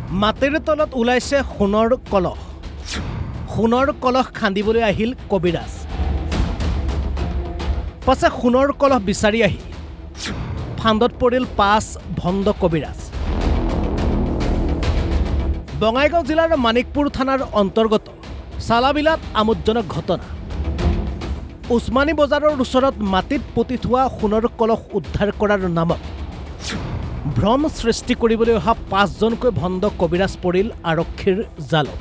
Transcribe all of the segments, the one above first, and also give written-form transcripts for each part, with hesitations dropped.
মাটিৰ তলত ওলাইছে সোণৰ কলহ। সোণৰ কলহ খান্দিবলৈ আহিল কবিৰাজ। পাছে সোণৰ কলহ বিচাৰি আহি ফান্দত পৰিল 5 ভণ্ড কবিৰাজ। বঙাইগাঁও জিলাৰ মানিকপুৰ থানাৰ অন্তৰ্গত চালাবিলাত আমোদজনক ঘটনা। উছমানী বজাৰৰ ওচৰত মাটিত পুতি থোৱা সোণৰ কলহ উদ্ধাৰ কৰাৰ নামত ভ্ৰম সৃষ্টি কৰিবলৈ অহা 5জনকৈ ভণ্ড কবিৰাজ পৰিল আৰক্ষীৰ জালত।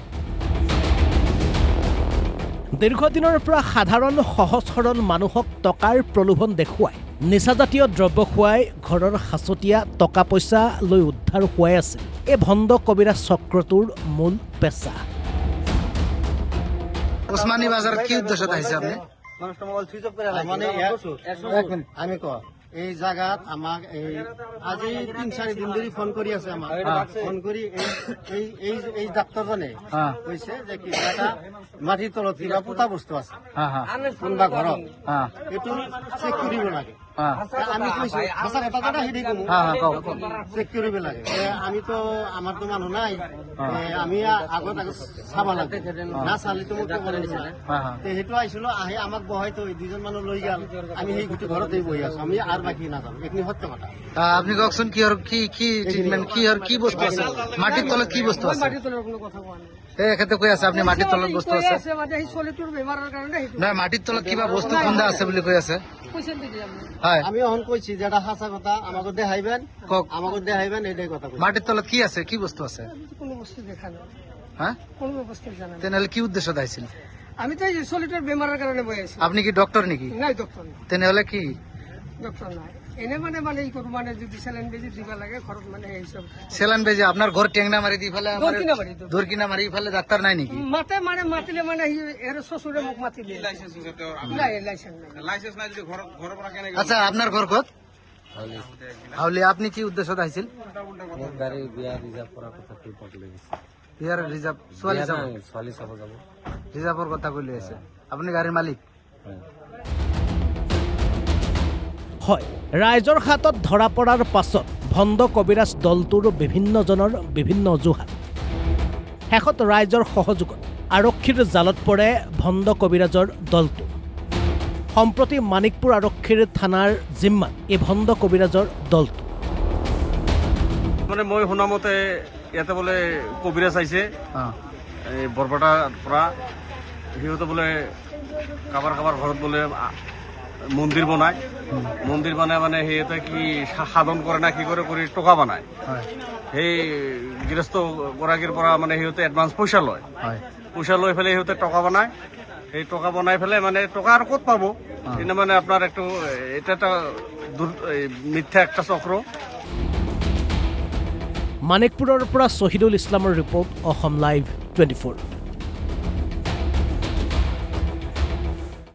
দীৰ্ঘদিনৰ পৰা সাধাৰণ সহজ সৰল মানুহক টকাৰ প্ৰলোভন দেখুৱাই নিচাজাতীয় দ্ৰব্য খুৱাই ঘৰৰ সাঁচতীয়া টকা পইচা লৈ উদ্ধাৰ হোৱাই আছিল এই ভণ্ড কবিৰাজ চক্ৰটোৰ মূল পেচা। উছমানী বাজার কি উদ্দেশ্যত আহিছে আপনি? আমি ক এই জায়গাত আমাক আজি 3-4 দিন ধরে ফোন করি আছে আমাক ফোন করি এই ডাক্তারজনে কইছে যে কি এটা মাটির তলত কিবা পোতা বস্তু আছে কোনবা ঘৰত এইটো চেক কৰিব লাগে। আমি কইছো সঁচা কথা কথা হেৰি কম চেক কৰিব লাগে। আমি তো আমার তো মানুহ নাই, আমি আগত চাব লাগে না চালি তো মোক ক'ব নিচিনা সেইটো আহিছিলো আহি আমাক বহাই তো 2জন মানুহ লৈ গেল। আমি সেই গোটেই ঘৰতেই বহি আছো, আমি আর বাকি নাজানো। এইখিনি সত্য কথা। আপনি কওকচোন কি আর কি ট্রিটমেন্ট কি আর কি বস্তু আছে মাটির তলত? কি বস্তু আছে? মাটির তলত কোনো কথা কোৱা নাই। এখেতে কৈ আছে আপনি মাটিৰ তলত বস্তু আছে সেই চলিটোৰ বেমাৰৰ কাৰণে না মাটির তলত কিবা বস্তু খুন্দা আছে বুলি কৈ আছে। হয় আমি অহন কইছি যেটা হাসা কথা আমাকে দেখাইবেন, কক আমাকে দেখাইবেন এইটাই কথা কই। মাটির তলত কি আছে? কি বস্তু আছে? কোনো বস্তু দেখা নাই, হ্যাঁ কোনো বস্তু জানা নাই। তেনেহলে কি উদ্দেশ্যত আহিছিল? আমি তো এই চলিটোৰ বেমাৰৰ কাৰণে বহি আছি। আপনি কি ডক্টর নাকি? নাই ডক্টর নাই, তেনেহলে কি ডক্টর নাই। এনে মানে এই করু মানে যদি স্যালাইন বেজি দিবা লাগে ঘৰত মানে এই সব সেলান বেজে আপনার ঘর টেংনা মারি দি ফেলে দরকিনা বাড়ি তো দরকিনা মারি ফেলে ডাক্তার নাই নাকি? মাতে মানে মাতিলে মানে এর শ্বশুরে মুখ মাতিলে লাইসেন্স নাই, লাইসেন্স নাই যদি ঘর পৰা কেনে আচ্ছা আপনাৰ ঘৰ কত? হাউলি। আপনি কি উদ্দেশ্যত আহিছিল? গাড়ী বিয়া ৰিজাৰ্ভ কৰাৰ কথা কৈ পাতিলে বিয়াৰ ৰিজাৰ্ভ ছোৱালী চাব ছোৱালী চাব যাব। ৰিজাৰ্ভৰ কথা কইলে আছে। আপনি গাড়িৰ মালিক? হয়, ৰাইজৰ হাতত ধৰা পৰাৰ পাছত ভণ্ড কবিৰাজ দলটোৰ বিভিন্নজনৰ বিভিন্ন অজুহাত। শেষত ৰাইজৰ সহযোগত আৰক্ষীৰ জালত পৰে ভণ্ড কবিৰাজৰ দলটো। সম্প্ৰতি মানিকপুৰ আৰক্ষীৰ থানাৰ জিম্মাত এই ভণ্ড কবিৰাজৰ দলটো। মানে মই শুনা মতে ইয়াতে বোলে কবিৰাজ আহিছে এই বৰপেটাৰ পৰা। সিহঁতে বোলে কাবাৰ ঘৰত বোলে মন্দিৰ বনায় মানে সিহঁতে কি সাধন কৰে না কি কৰে কৰি টকা বনায়। সেই গৃহস্থ গৰাকীৰ পৰা মানে সিহঁতে এডভান্স পইচা লয়, পইচা লৈ পেলাই সিহঁতে টকা বনায়। সেই টকা বনাই পেলাই মানে টকা আৰু ক'ত পাব? কিন্তু মানে আপোনাৰ এটা এটা মিথ্যা একটা চক্ৰ। মানিকপুৰৰ পৰা শ্বহীদুল ইছলামৰ ৰিপৰ্ট, অসম লাইভ 24।